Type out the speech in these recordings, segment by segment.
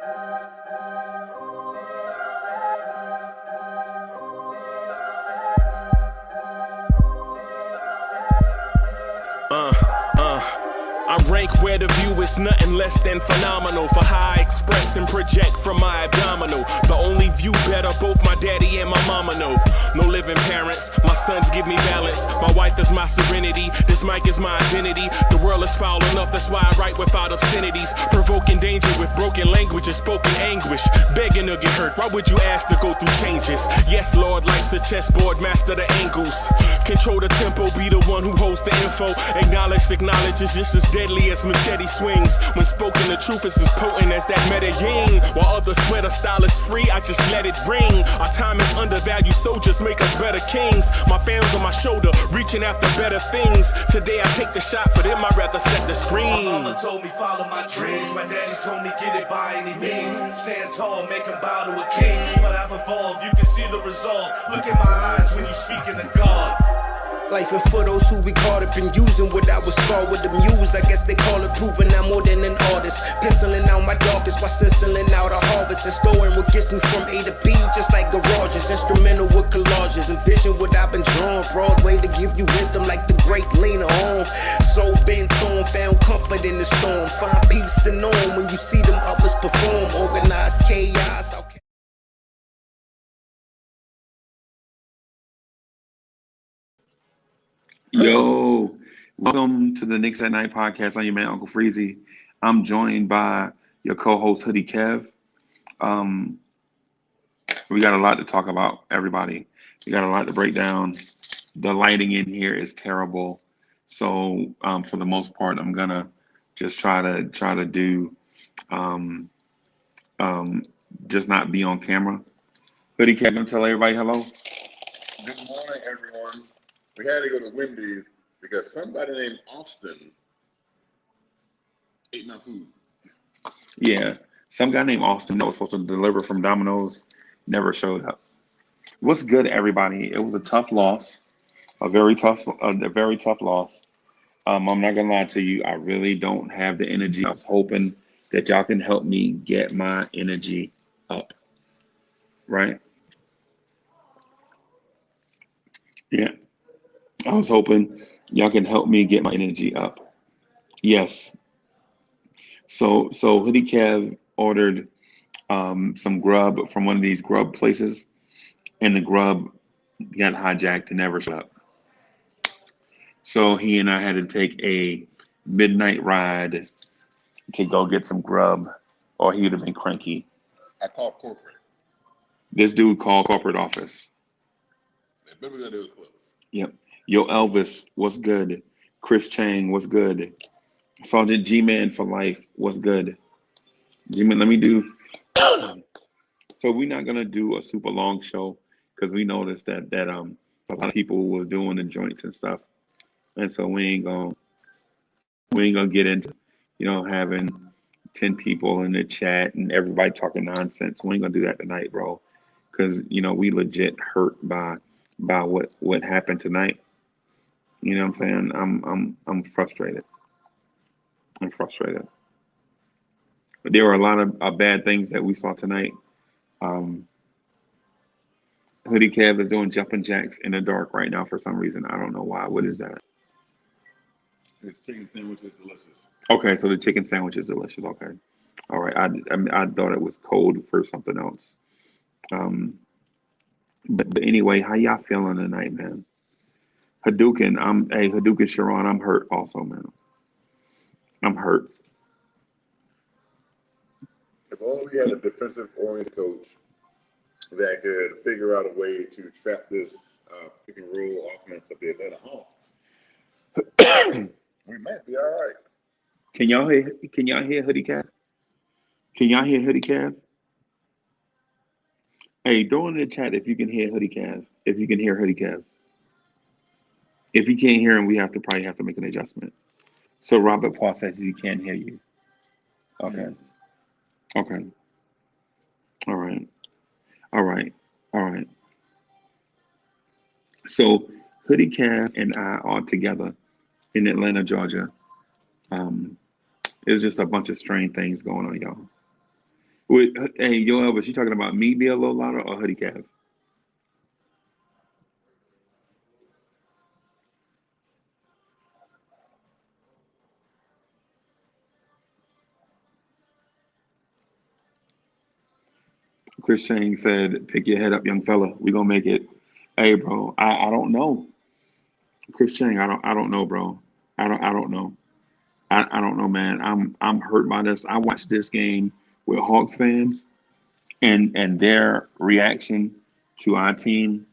I rank where the view is nothing less than phenomenal. For how I express and project from my abdominal. The only view better, both my daddy and my mama know. No living parents, my sons give me balance. My wife is my serenity, this mic is my identity. The world is foul enough, that's why I write without obscenities. Provoking danger with broken language and spoken anguish. Begging to get hurt, why would you ask to go through changes? Yes, Lord, life's a chessboard, master the angles. Control the tempo, be the one who holds the info. Acknowledge is just as deadly as machete swings. When spoken, the truth is as potent as that Medellin. While others swear the style is free, I just let it ring. Our time is undervalued, soldiers make us better kings. My family's on my shoulder, reaching after better things. Today I take the shot, for them I'd rather set the screen. My mama told me follow my dreams. My daddy told me get it by any means. Stand tall, make him bow to a king. But I've evolved, you can see the resolve. Look in my eyes when you speaking to God. Life and for those who we caught up in using what I was scarred with the muse. I guess they call it proving I'm more than an artist. Penciling out my darkest while stenciling out a harvest. And storing what gets me from A to B, just like garages. Instrumental with collages. Envision what I've been drawing. Broadway to give you rhythm like the great Lena on. So bent on, found comfort in the storm. Find peace and on when you see them others perform. Organized chaos. Okay. Yo, welcome to the Knicks at Night podcast. I'm your man, Uncle Freezy. I'm joined by your co-host, Hoodie Kev. We got a lot to talk about, everybody. We got a lot to break down. The lighting in here is terrible. So for the most part, I'm gonna just try to do just not be on camera. Hoodie Kev, gonna tell everybody hello. Good morning, everyone. We had to go to Wendy's because somebody named Austin ate my food. Yeah, some guy named Austin that was supposed to deliver from Domino's never showed up. What's good, everybody? It was a tough loss, a very tough loss. I'm not gonna lie to you. I really don't have the energy. I was hoping that y'all can help me get my energy up. Right? Yeah. I was hoping y'all can help me get my energy up. Yes. So Hoodie Kev ordered some grub from one of these grub places, and the grub got hijacked and never showed up. So he and I had to take a midnight ride to go get some grub, or he would have been cranky. I called corporate. This dude called corporate office. Maybe that it was closed. Yep. Yo, Elvis, what's good? Chris Chang, what's good? Sergeant G-Man for life, what's good? G-Man, let me do. So we're not gonna do a super long show because we noticed that a lot of people was doing the joints and stuff, and so we ain't gonna get into having 10 people in the chat and everybody talking nonsense. We ain't gonna do that tonight, bro, because we legit hurt by what happened tonight. You know what I'm saying? I'm frustrated. I'm frustrated. But there were a lot of bad things that we saw tonight. Hoodie Kev is doing jumping jacks in the dark right now for some reason. I don't know why. What is that? The chicken sandwich is delicious. Okay, so the chicken sandwich is delicious. Okay. All right. I thought it was cold for something else. But anyway, how y'all feeling tonight, man? Hadouken Sharon, I'm hurt also, man. I'm hurt. If only we had a defensive-oriented coach that could figure out a way to trap this pick and roll offense of the Atlanta Hawks, we might be all right. Can y'all hear Hoodie Kev? Can y'all hear Hoodie Kev? Hey, throw in the chat if you can hear Hoodie Kev. If you can hear Hoodie Kev. If you can't hear him, we probably have to make an adjustment. So Robert Paul says he can't hear you. Okay. Okay. All right. All right. All right. So Hoodie Kev and I are together in Atlanta, Georgia. There's just a bunch of strange things going on, y'all. Wait, hey, yo, Elvis, you talking about me be a little louder or Hoodie Cav? Chris Chang said, "Pick your head up, young fella. We gonna make it." Hey, bro, I don't know. Chris Chang, I don't know, bro. I don't know. I don't know, man. I'm hurt by this. I watched this game with Hawks fans, and their reaction to our team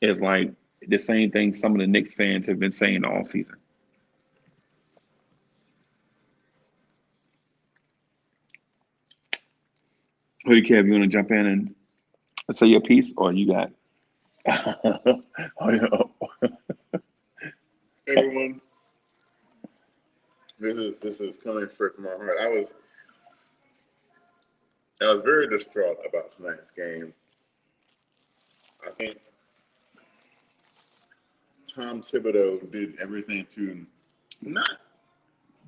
is like the same thing some of the Knicks fans have been saying all season. Hoodie Kev, you want to jump in and say your piece, or you got? Oh, yeah. Everyone, this is coming straight from my heart. I was very distraught about tonight's game. I think Tom Thibodeau did everything to not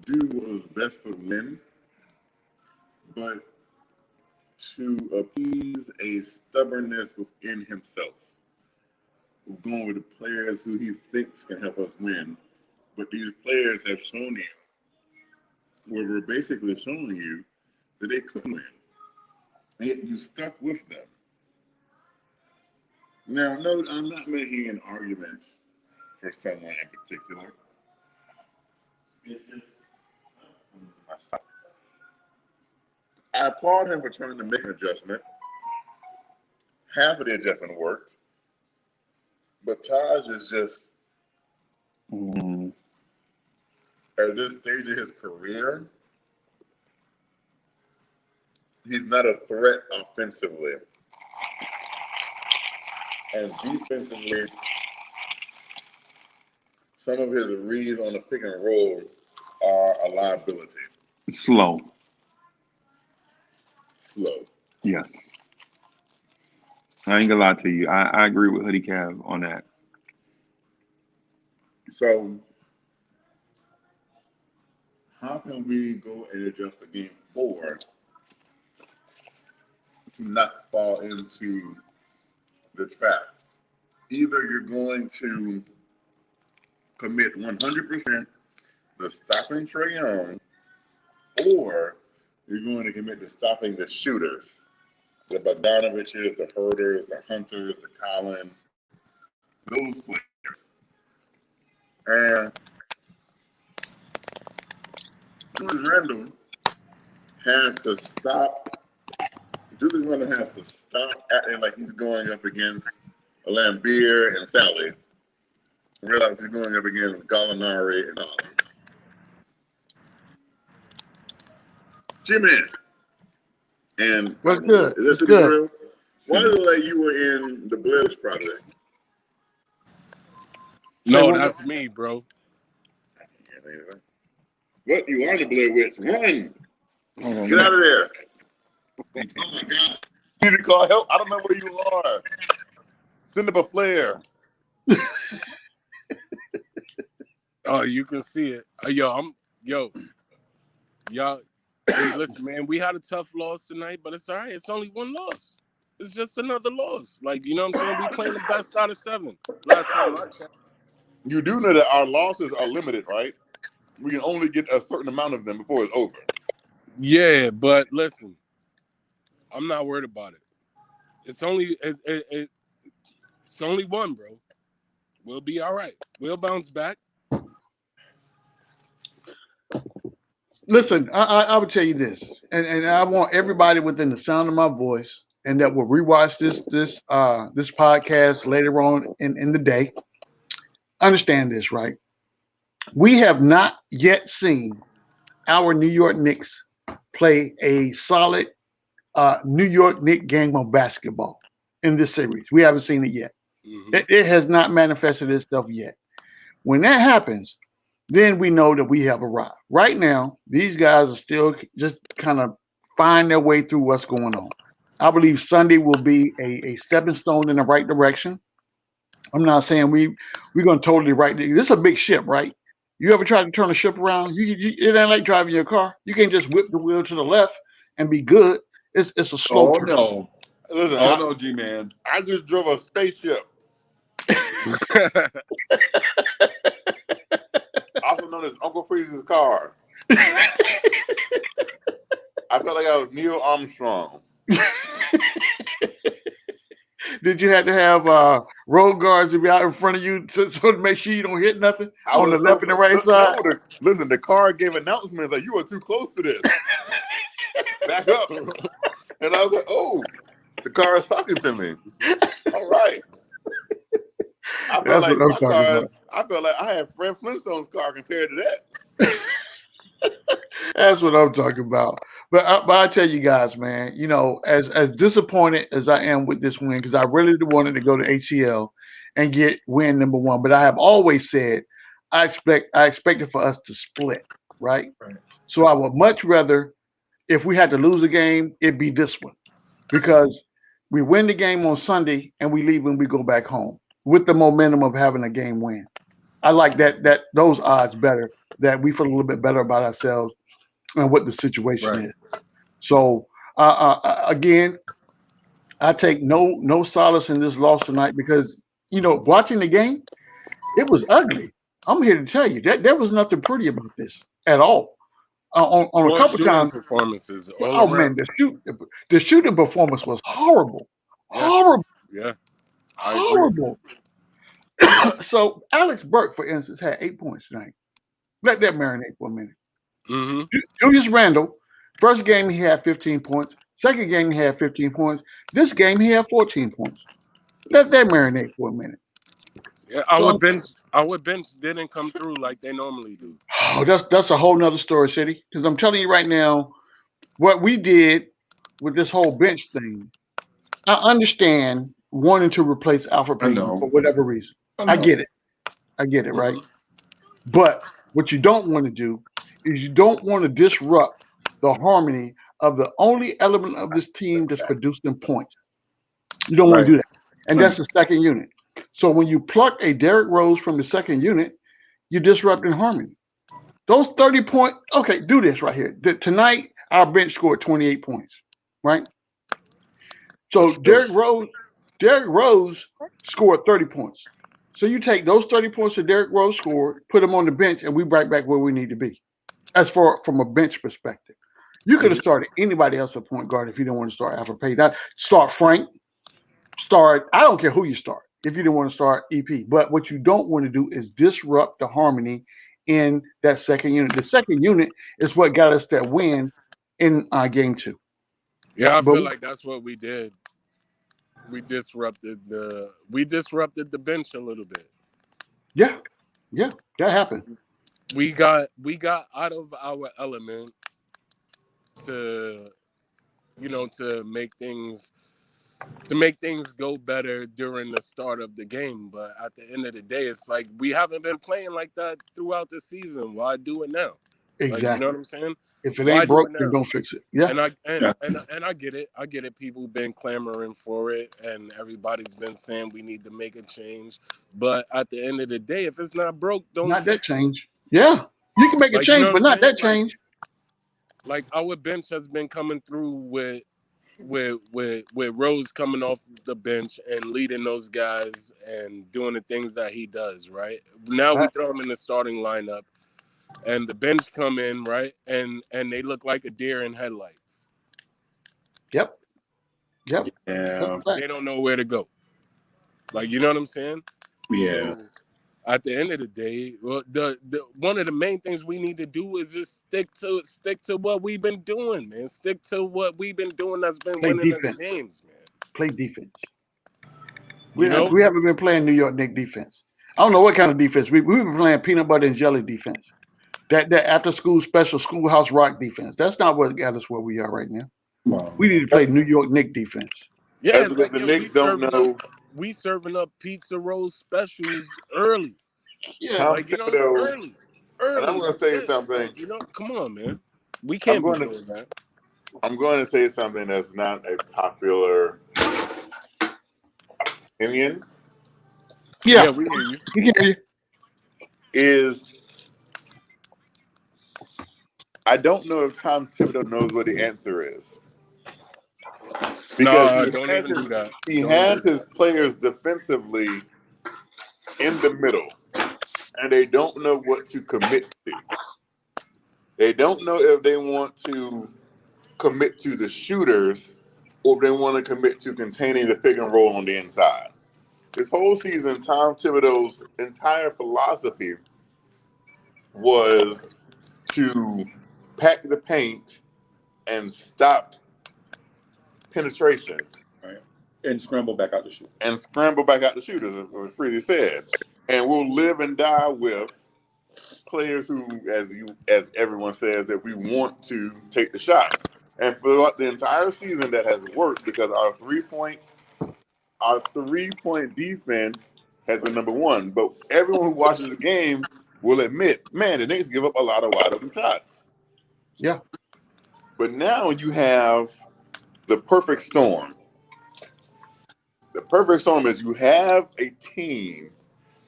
do what was best for the win, but to appease a stubbornness within himself. Going with the players who he thinks can help us win. But these players have shown you, well, we're basically showing you that they couldn't win. And yet you stuck with them. Now, no, I'm not making an argument for someone in particular. It's just, I applaud him for trying to make an adjustment. Half of the adjustment worked. But Taj is just, at this stage of his career, he's not a threat offensively. And defensively, some of his reads on the pick and roll are a liability. Slow. Yes. I ain't gonna lie to you. I agree with Hoodie Cav on that. So, how can we go and adjust for game 4 to not fall into the trap? Either you're going to commit 100% to stopping Trae Young, or you're going to commit to stopping the shooters, the Bogdanoviches, the Herders, the Hunters, the Collins, those players. And Julius Randle has to stop. Julius Randle has to stop acting like he's going up against Lambeer and Sally. Realize he's going up against Gallinari and Collins. Jimmy. And what's good? Is this What's good? real? Why did it like you were in the Blitz project? No, that's me, bro. What? You are the Blair Witch. Run! Hold on, Get out of there. Oh my God. You need to call help? I don't know where you are. Send up a flare. Oh, you can see it. Y'all. Hey, listen, man, we had a tough loss tonight, but it's all right. It's only one loss. It's just another loss. Like, you know what I'm saying? We playing the best out of 7. Last time I checked. You do know that our losses are limited, right? We can only get a certain amount of them before it's over. Yeah, but listen, I'm not worried about it. It's only one, bro. We'll be all right. We'll bounce back. Listen, I would tell you this, and I want everybody within the sound of my voice, and that will rewatch this podcast later on in the day. Understand this, right? We have not yet seen our New York Knicks play a solid New York Knicks game of basketball in this series. We haven't seen it yet. Mm-hmm. It has not manifested itself yet. When that happens, then we know that we have arrived. Right now, these guys are still just kind of find their way through what's going on. I believe Sunday will be a stepping stone in the right direction. I'm not saying we're going to totally right. This is a big ship, right? You ever try to turn a ship around? It ain't like driving your car. You can't just whip the wheel to the left and be good. It's a slow Oh turn. no! Listen, oh no, G-Man. I just drove a spaceship, also known as Uncle Freeze's car. I felt like I was Neil Armstrong. Did you have to have road guards to be out in front of you so to make sure you don't hit nothing on the left and the right side? No, listen, the car gave announcements like, you are too close to this. Back up. And I was like, oh, the car is talking to me. All right. I felt like my car, I felt like I had Fred Flintstone's car compared to that. That's what I'm talking about. But I tell you guys, man, you know, as disappointed as I am with this win, because I really wanted to go to ACL and get win number one. But I have always said I expected for us to split, right? So I would much rather, if we had to lose a game, it'd be this one. Because we win the game on Sunday and we leave when we go back home with the momentum of having a game win. I like those odds better, that we feel a little bit better about ourselves and what the situation is. So again, I take no solace in this loss tonight because, you know, watching the game, it was ugly. I'm here to tell you that there was nothing pretty about this at all. On a couple shooting times, performances all oh around. man, the shooting performance was horrible, horrible, Yeah, I agree. horrible. So Alex Burke, for instance, had 8 points tonight. Let that marinate for a minute. Mm-hmm. Julius Randle, first game he had 15 points. Second game he had 15 points. This game he had 14 points. Let that marinate for a minute. Yeah, our bench didn't come through like they normally do. Oh, that's a whole nother story, City. Because I'm telling you right now, what we did with this whole bench thing, I understand wanting to replace Alfred Payton for whatever reason. I get it. I get it, right? But what you don't want to do is you don't want to disrupt the harmony of the only element of this team that's producing points. You don't want to do that. And that's the second unit. So when you pluck a Derrick Rose from the second unit, you're disrupting harmony. Those 30 point, okay, do this right here. Tonight, our bench scored 28 points, right? So Derrick Rose scored 30 points. So you take those 30 points that Derrick Rose scored, put them on the bench, and we right back where we need to be. As far from a bench perspective. You could have started anybody else at point guard if you didn't want to start Alfred Payton. Start Frank. I don't care who you start if you didn't want to start EP. But what you don't want to do is disrupt the harmony in that second unit. The second unit is what got us that win in game 2. Yeah, I feel like that's what we did. We disrupted the bench a little bit. Yeah, that happened. We got out of our element to make things go better during the start of the game. But at the end of the day, it's like we haven't been playing like that throughout the season. Why do it now? Exactly. Like, you know what I'm saying? If it ain't broke, then don't fix it. Yeah. And I get it. I get it. People been clamoring for it, and everybody's been saying we need to make a change. But at the end of the day, if it's not broke, don't not fix that change. Yeah, you can make a change, but not that change. Like our bench has been coming through with Rose coming off the bench and leading those guys and doing the things that he does. Right now, we throw him in the starting lineup. And the bench come in, right, and they look like a deer in headlights. Yep. Yeah. They don't know where to go. Like, you know what I'm saying? Yeah. So, at the end of the day, well, the one of the main things we need to do is just stick to what we've been doing, man. Stick to what we've been doing that's been winning us games, man. Play defense. We haven't been playing New York Knicks defense. I don't know what kind of defense. We've been playing peanut butter and jelly defense. That after school special schoolhouse rock defense. That's not what got us where we are right now. Wow. We need to play New York Knicks defense. Yeah, it's like, the Knicks don't know. We serving up pizza rolls specials early. Yeah, like, early. And I'm going to say something. Come on, man. We can't be doing that. I'm going to say something that's not a popular opinion. Yeah, we hear you. We can hear you. I don't know if Tom Thibodeau knows what the answer is. because No, don't even do that. he Don't has do his players defensively in the middle, and they don't know what to commit to. They don't know if they want to commit to the shooters or if they want to commit to containing the pick and roll on the inside. This whole season, Tom Thibodeau's entire philosophy was to pack the paint and stop penetration. Right. And scramble back out the shoot. And scramble back out the shooters, as Freely said. And we'll live and die with players who, as everyone says, that we want to take the shots. And for the entire season, that has worked because our 3-point defense has been number one. But everyone who watches the game will admit, man, the Knicks give up a lot of wide open shots. Yeah. But now you have the perfect storm. The perfect storm is you have a team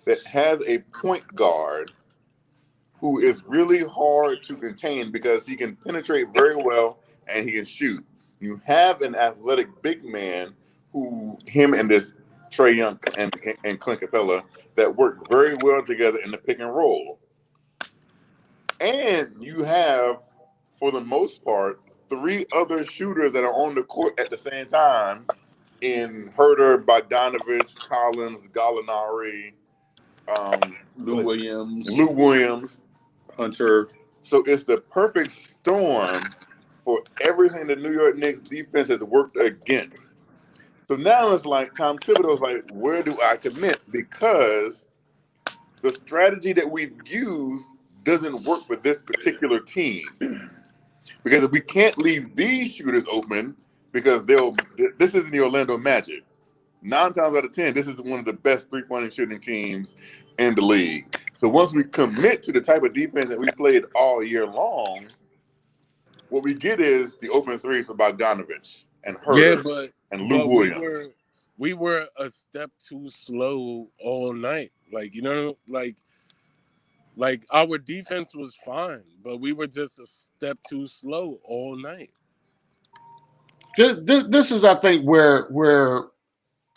that has a point guard who is really hard to contain because he can penetrate very well and he can shoot. You have an athletic big man who, him and this Trae Young and Clint Capella, that work very well together in the pick and roll. And you have, for the most part, 3 other shooters that are on the court at the same time in Herter, Bogdanovich, Collins, Gallinari, Lou Williams, Hunter. So it's the perfect storm for everything the New York Knicks defense has worked against. So now it's like Tom Thibodeau's like, where do I commit? Because the strategy that we've used doesn't work for this particular team. Because if we can't leave these shooters open, because this isn't the Orlando Magic. 9 times out of 10, this is one of the best 3-point shooting teams in the league. So once we commit to the type of defense that we played all year long, what we get is the open threes for Bogdanovich and Herter and Lou Williams. We were a step too slow all night. Like, you know, like our defense was fine, but we were just a step too slow all night. This is, I think, where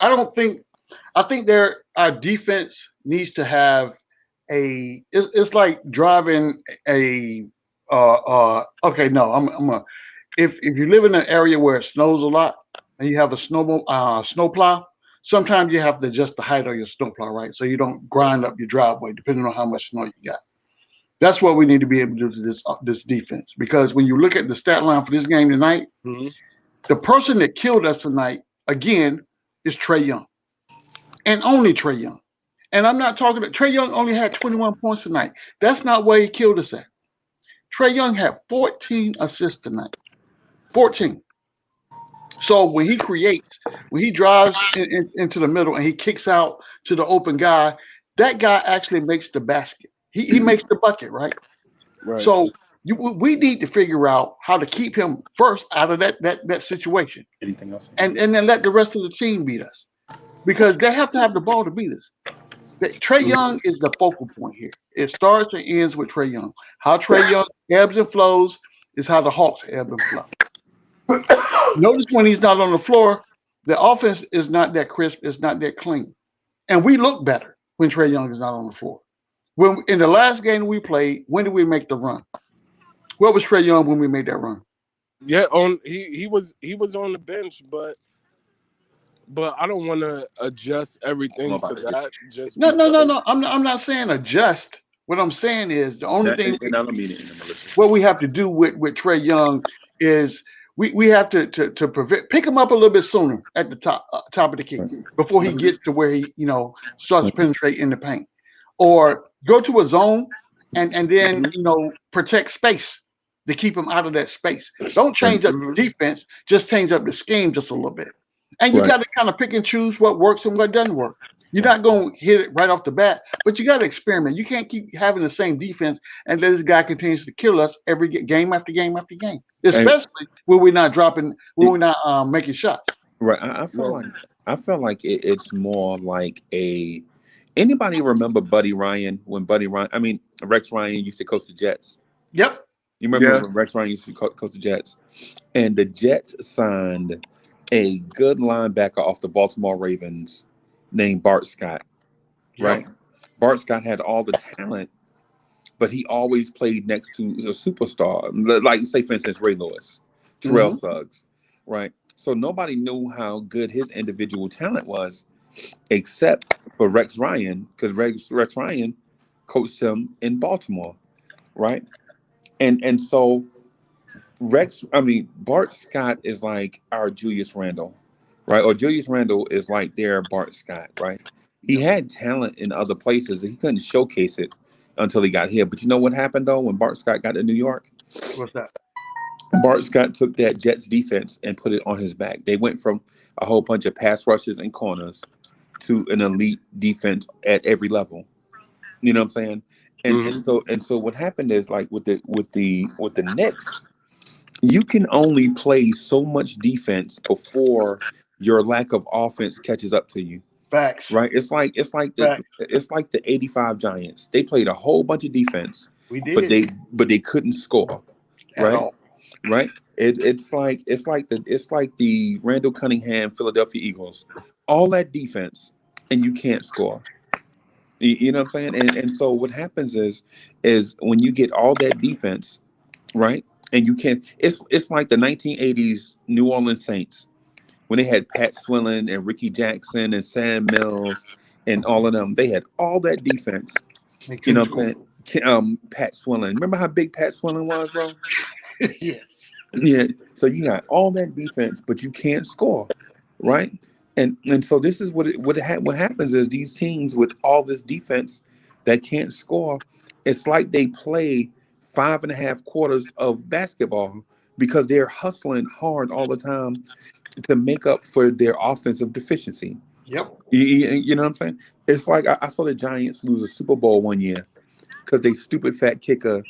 I think our defense needs to have it's like driving a okay, no, I'm a if you live in an area where it snows a lot and you have a snow plow, sometimes you have to adjust the height of your snow plow, right? So you don't grind up your driveway depending on how much snow you got. That's what we need to be able to do to this defense, because when you look at the stat line for this game tonight, the person that killed us tonight again is Trae Young, and only Trae Young. And I'm not talking about Trae Young only had 21 points tonight. That's not where he killed us at. Trae Young had 14 assists tonight. 14. So when he drives into the middle and he kicks out to the open guy, that guy actually makes the basket. He makes the bucket, right? Right. So we need to figure out how to keep him first out of that situation. Anything else? And then let the rest of the team beat us, because they have to have the ball to beat us. Trae Young is the focal point here. It starts and ends with Trae Young. How Trae Young ebbs and flows is how the Hawks ebb and flow. Notice when he's not on the floor, the offense is not that crisp, it's not that clean. And we look better when Trae Young is not on the floor. When in the last game we played, when did we make the run? Where was Trae Young when we made that run? Yeah, he was on the bench, but I don't want to adjust everything to that. Just no. I'm not saying adjust. What I'm saying is the only thing what we have to do with Trae Young is we have to pick him up a little bit sooner at the top of the key before he gets to where he starts to penetrate in the paint, or go to a zone and then protect space to keep him out of that space. Don't change up the defense, just change up the scheme just a little bit. And you got to kind of pick and choose what works and what doesn't work. You're not going to hit it right off the bat, but you got to experiment. You can't keep having the same defense and this guy continues to kill us every game after game after game, especially when we're not making shots. Right. I feel like it's more like anybody remember Buddy Ryan when Rex Ryan used to coach the Jets? Yep. You remember when Rex Ryan used to coach the Jets? And the Jets signed a good linebacker off the Baltimore Ravens named Bart Scott, Yep. right? Bart Scott had all the talent, but he always played next to a superstar, like say for instance Ray Lewis, Terrell Hmm. Suggs, right? So nobody knew how good his individual talent was, except for Rex Ryan, because Rex Ryan coached him in Baltimore, right? And so Bart Scott is like our Julius Randle, right? Or Julius Randle is like their Bart Scott, right? He Yep. had talent in other places. He couldn't showcase it until he got here. But you know what happened though when Bart Scott got to New York? What's that? Bart Scott took that Jets defense and put it on his back. They went from a whole bunch of pass rushes and corners to an elite defense at every level. You know what I'm saying? And Hmm. so what happened is like with the Knicks, you can only play so much defense before your lack of offense catches up to you, Facts. right? Facts. It's like the '85 Giants. They played a whole bunch of defense, We but did they couldn't score, at right? all. Right? It's like the Randall Cunningham Philadelphia Eagles, all that defense, and you can't score. You know what I'm saying? And so what happens is when you get all that defense, right? And you can't. It's like the 1980s New Orleans Saints when they had Pat Swilling and Ricky Jackson and Sam Mills and all of them. They had all that defense. They You know couldn't what score. I'm saying? Pat Swilling. Remember how big Pat Swilling was, bro? Yes. Yeah. So you got all that defense, but you can't score, right? And so this is what happens is these teams with all this defense that can't score, it's like they play 5.5 quarters of basketball because they're hustling hard all the time to make up for their offensive deficiency. Yep. You know what I'm saying? It's like I saw the Giants lose a Super Bowl one year because they stupid fat kicker.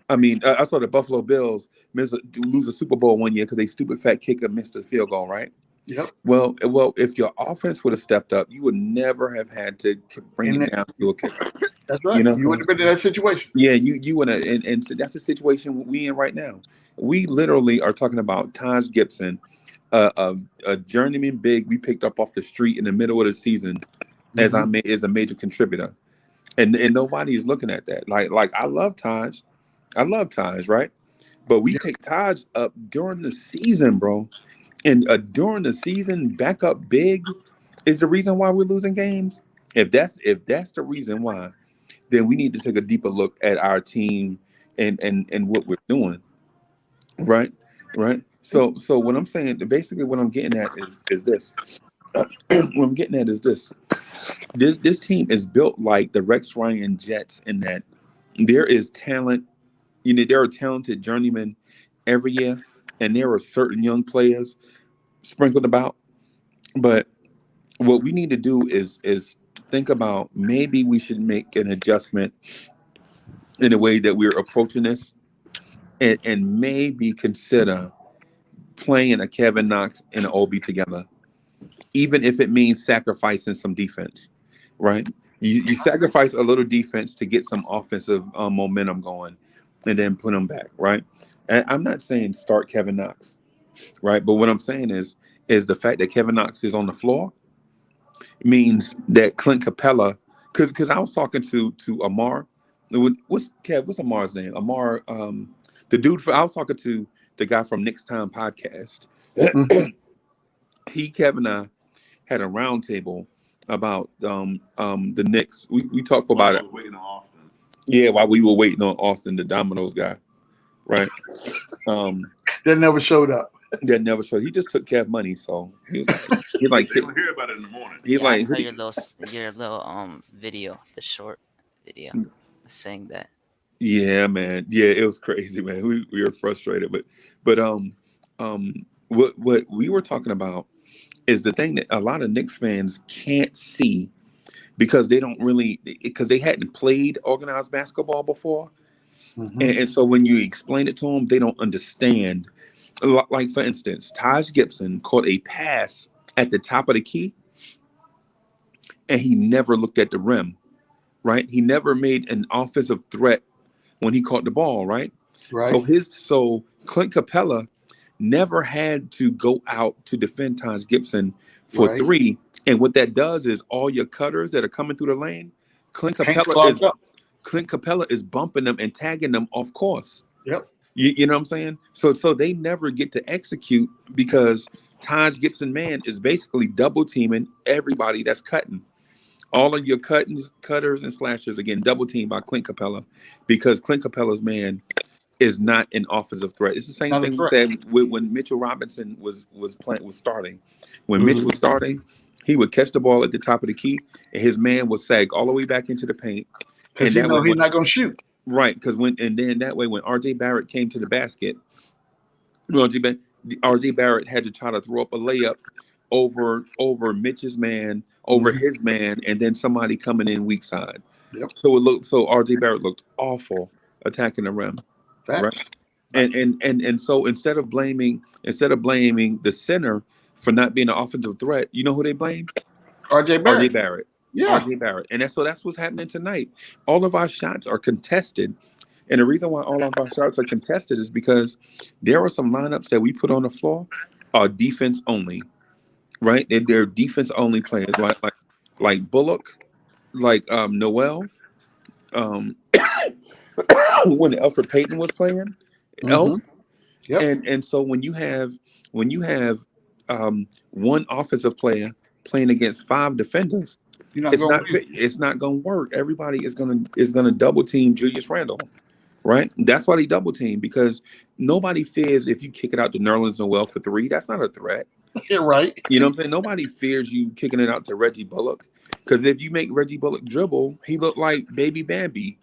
I saw the Buffalo Bills lose a Super Bowl one year because they stupid fat kicker missed a field goal, right? Yep. Well, if your offense would have stepped up, you would never have had to bring And it down to a kicker. that's right. You know what You I'm would saying? have been in that situation. Yeah, you would have, and so that's the situation we in right now. We literally are talking about Taj Gibson, a journeyman big we picked up off the street in the middle of the season Hmm. as a major contributor, and nobody is looking at that. Like I love Taj, right? But we Yep. picked Taj up during the season, bro. And during the season, back up big is the reason why we're losing games. If that's the reason why, then we need to take a deeper look at our team and what we're doing. Right, right. So what I'm saying, basically, what I'm getting at is this. what I'm getting at is this. This team is built like the Rex Ryan Jets in that there is talent. There are talented journeymen every year, and there are certain young players sprinkled about. But what we need to do is think about maybe we should make an adjustment in the way that we're approaching this, and maybe consider playing a Kevin Knox and an Obi together, even if it means sacrificing some defense, right? You sacrifice a little defense to get some offensive momentum going, and then put them back, right? And I'm not saying start Kevin Knox, right? But what I'm saying is the fact that Kevin Knox is on the floor means that Clint Capella, because I was talking to Amar, what's Amar's name? Amar, the dude. I was talking to the guy from Next Time podcast. Hmm. Kevin, and I had a roundtable about the Knicks. We talked for While about I it. was waiting on Austin. Yeah, while we were waiting on Austin, the Domino's guy, right? Um, That never showed up. that never showed. He just took Kev money, so he's like, They will hear about it in the morning. he's Yeah, I like, saw your little video, the short video saying that. yeah, man. Yeah, it was crazy, man. We were frustrated, but what we were talking about is the thing that a lot of Knicks fans can't see because they don't really because they hadn't played organized basketball before, Hmm. and so when you explain it to them, they don't understand. Like for instance, Taj Gibson caught a pass at the top of the key, and he never looked at the rim. Right? He never made an offensive threat when he caught the ball. Right? Right. So Clint Capella never had to go out to defend Taj Gibson for Right. three. And what that does is all your cutters that are coming through the lane, Clint Paint Capella is clogged up. bumping them and tagging them off course. Yep. You know what I'm saying? So they never get to execute because Taj Gibson man is basically double teaming everybody that's cutting. All of your cutters and slashers again double teamed by Clint Capella because Clint Capella's man is not an offensive threat. It's the same Not a thing we threat. said when Mitchell Robinson was starting. When Mitchell Mhm. was starting, he would catch the ball at the top of the key, and his man would sag all the way back into the paint. Because And he that way, know he's not gonna shoot. right, because then that way when RJ Barrett came to the basket, RJ Barrett had to try to throw up a layup over Mitch's man, over Mhm. his man, and then somebody coming in weak side. Yep. So RJ Barrett looked awful attacking the rim, right? Facts. And so instead of blaming the center for not being an offensive threat, you know who they blamed? RJ RJ Barrett. Barrett. Yeah. RJ Barrett. And that's what's happening tonight. All of our shots are contested. And the reason why all of our shots are contested is because there are some lineups that we put on the floor are defense only, right? They're defense only players like Bullock, like Noel, um, when Alfred Payton was playing, Mm-hmm. Elf. Yep. And so when you have one offensive player playing against five defenders, You're not gonna win. it's not going to work. Everybody is going to double team Julius Randle, right? That's why they double team because nobody fears if you kick it out to Nerlens Noel for three. That's not a threat. You're right. You know what I'm saying? Nobody fears you kicking it out to Reggie Bullock because if you make Reggie Bullock dribble, he look like Baby Bambi.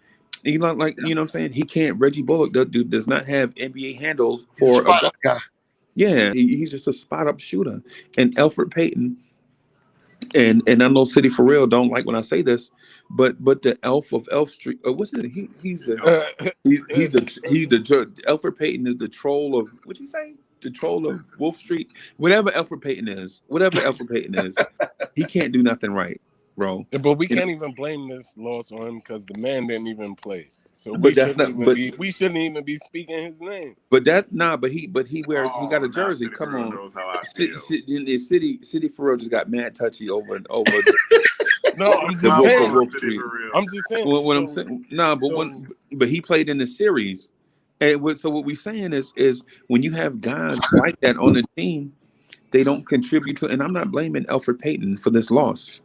He look like you know what I'm saying. He can't. Reggie Bullock does not have NBA handles He's a for a spot guard. guy. Yeah, he's just a spot up shooter. And Alfred Payton, and I know City for real don't like when I say this, but the Elf of Elf Street, what's it? Alfred Payton is the troll of what'd you say? The troll of Wolf Street. Whatever Alfred Payton is, he can't do nothing right, bro. But we You know, can't even blame this loss on him because the man didn't even play. So but that's not. we shouldn't even be speaking his name. But that's nah. But he wears he got a now jersey. City Come Girl on, knows how I feel. City for real just got mad touchy over No, I'm the just Wolf of saying. Wolf City Street. for real. I'm just saying. What I'm So, saying, nah, but so but he played in the series, and so what we're saying is when you have guys like that on the team, they don't contribute to. And I'm not blaming Alfred Payton for this loss.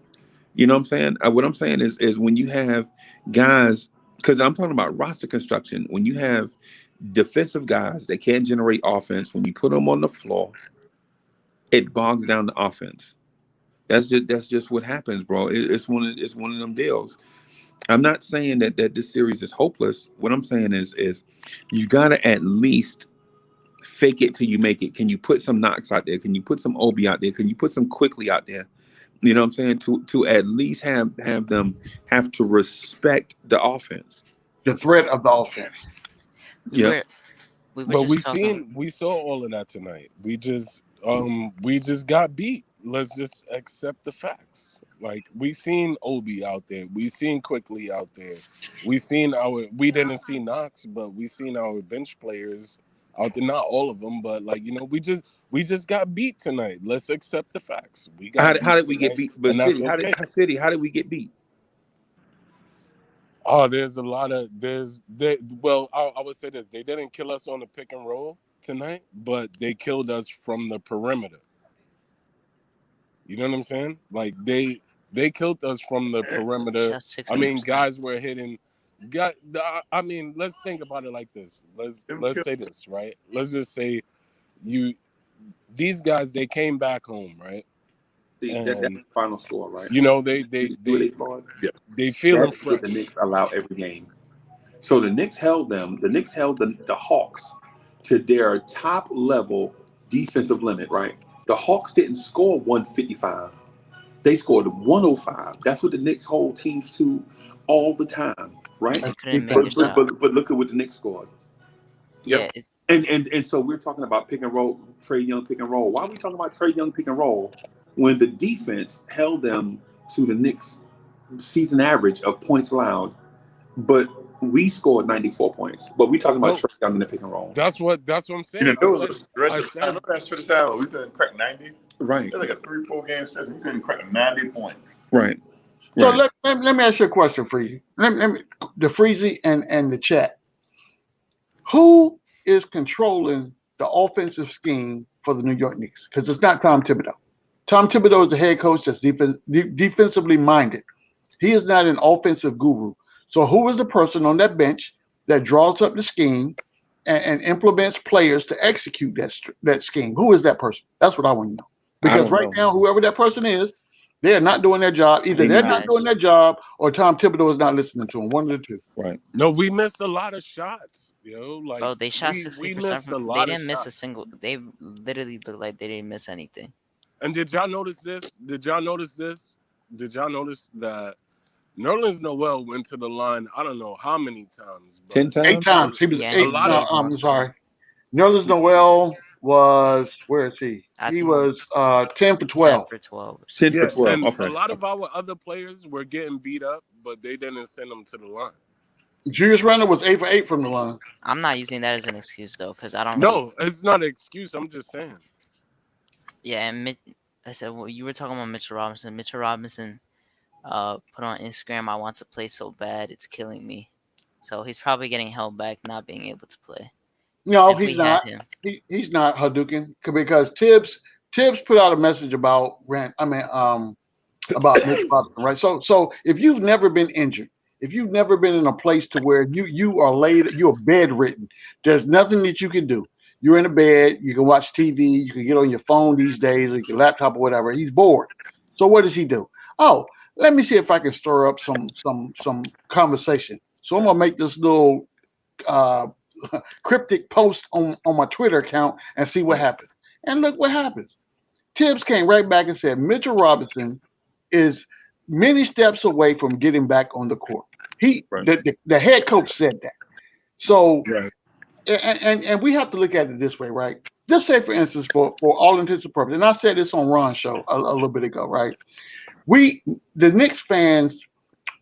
You know what I'm saying? What I'm saying is when you have guys, because I'm talking about roster construction. When you have defensive guys that can't generate offense, when you put them on the floor, it bogs down the offense. That's just what happens, bro. It's one of them deals. I'm not saying that this series is hopeless. What I'm saying is you gotta at least fake it till you make it. Can you put some Knox out there? Can you put some Obi out there? Can you put some Quickly out there? You know what I'm saying? To at least have them have to respect the offense. The threat of the offense. We Yeah. were we were but just talking. we saw all of that tonight. We just got beat. Let's just accept the facts. Like we seen Obi out there, we seen Quickly out there, we didn't see Knox, but we seen our bench players out there. Not all of them, but like we just got beat tonight. Let's accept the facts. We got How beat did we get tonight, beat? But and that's City, okay. how did we get beat? Oh, there's a lot of well, I would say this. They didn't kill us on the pick and roll tonight, but they killed us from the perimeter. You know what I'm saying? Like they killed us from the perimeter. Shot I mean, 60%. guys were hitting. I mean, let's think about it like this. Let's say this, right? Let's just say these guys, they came back home, right? See, that's the And final score, right? you know they See where they scored? feeling That's what the fresh. Knicks allow every game. So the Knicks held them. The Knicks held the Hawks to their top level defensive limit, right? The Hawks didn't score 155. They scored 105. That's what the Knicks hold teams to all the time, right? I couldn't make a shot. But look at what the Knicks scored. Yeah, Yep. And so we're talking about pick and roll, Trae Young pick and roll. Why are we talking about Trae Young pick and roll when the defense held them to the Knicks season average of points allowed, but We scored 94 points, but we talking about No, Trey Young in the pick and roll. that's what I'm saying. You know, there was I a stretch I of time. said Remember that stretch of time where we couldn't crack 90? Right, It was like a 3-4 game stretch. We couldn't crack 90 points. right, So right. let me ask you a question for you. Let me the Freezy and the chat. Who is controlling the offensive scheme for the New York Knicks? Because it's not Tom Thibodeau. Tom Thibodeau is the head coach that's defensively minded. He is not an offensive guru. So who is the person on that bench that draws up the scheme and implements players to execute that scheme? Who is that person? That's what I want to know. I Because don't right know. now, whoever that person is, they are not doing their job. Either they're not doing their job or Tom Thibodeau is not listening to them. One of the two. Right. no. We missed a lot of shots, Like Bro, they shot we 60% missed a from. They lot of didn't miss a shots. single. They literally looked like they didn't miss anything. And did y'all notice this? Did y'all notice that Nerlens Noel went to the line? I don't know how many times, 10 but 8 times? times. He was Yeah, a eight. he lot No, of did. I'm sorry. Nerlens Noel was, where is he? I He think was 10 for 10 12. for 12 or 10 something. for yeah, 12. and a Okay. lot of our other players were getting beat up, but they didn't send them to the line. Julius Randle was 8 for 8 from the line. I'm not using that as an excuse though, because I don't. No, it's not an excuse. I'm just saying. Yeah, and I said, well, you were talking about Mitchell Robinson. Mitchell Robinson put on Instagram, "I want to play so bad, it's killing me." So he's probably getting held back, not being able to play. No, If he's we had not. him, He's not Hadouken because Tibbs put out a message about about Mitch Robinson, right? So if you've never been injured, if you've never been in a place to where you're bedridden, there's nothing that you can do. You're in a bed, you can watch TV, you can get on your phone these days, or your laptop or whatever. He's bored. So what does he do? Oh, let me see if I can stir up some conversation. So I'm gonna make this little uh, cryptic post on my Twitter account and see what happens. And look what happens. Tibbs came right back and said Mitchell Robinson is many steps away from getting back on the court. Right. The head coach said that. So Right. and we have to look at it this way, right? Just say, for instance, for all intents and purposes, and I said this on Ron's show a little bit ago, right? The Knicks fans,